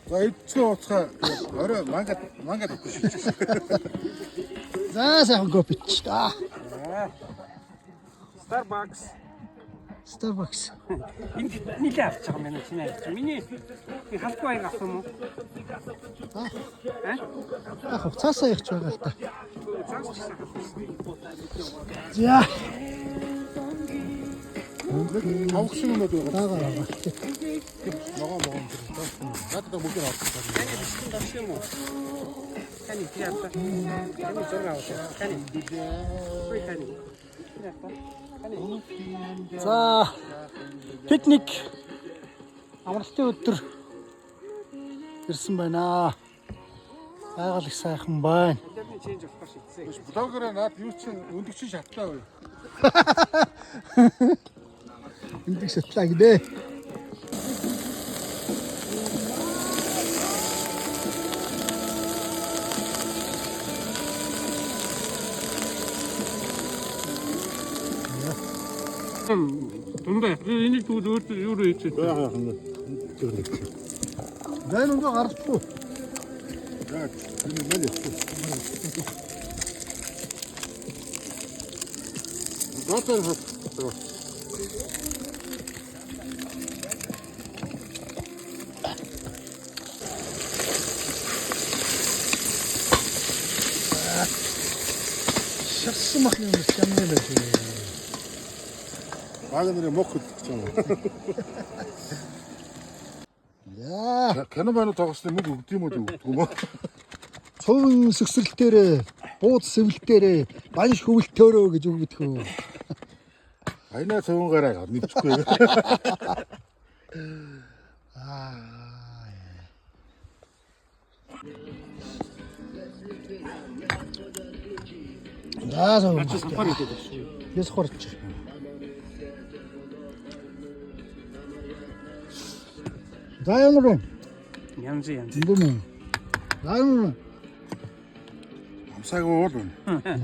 За эцгээ уцгаа орой мангад өгөх шүү. За сайхан кофеч та. Starbucks. Энд нилээ авч байгаа юм чинь аа. Миний халдгүй байг авах юм уу? Аа цаасаа явж байгаа л та. За. Авах шиг юм уу? Дагаа. Могоо надад мөнгө авах. Таны бишкин авах юм уу? Таны яата. Таны зураг авах. Таны. Ой таны. За. Пикник. Амралтын өдөр ирсэн байна. Байгаль их сайхан байна. Өдөрний ченж авах шийдсэн. Блогераа наад юу чинь өндөгч шатлаа бай. Эндийг шатлаа гэдэг. Дундаа энийг дүүд юу хийж Яа. Зайн ундаа гарахгүй. За энэ мэл. Дотор хот. Шарсан мах юм чамнаа байх. Багнэрийн мох хөдөлж байгаа. Яа. Кино байна тоглосны мөнгө өгд юм уу өгдөг юм уу? Цовын сөксрэлтээрээ, бууз сэвэлтээрээ, банш хөвөлтөөрөө гэж үг гэдгүү. Айна цовын гараа мэдчихгүй. За за. сафар хийдэг шүү. Яс хорч. За ямар Янз. юм бэ? За ямар Амсаагүй уул байна.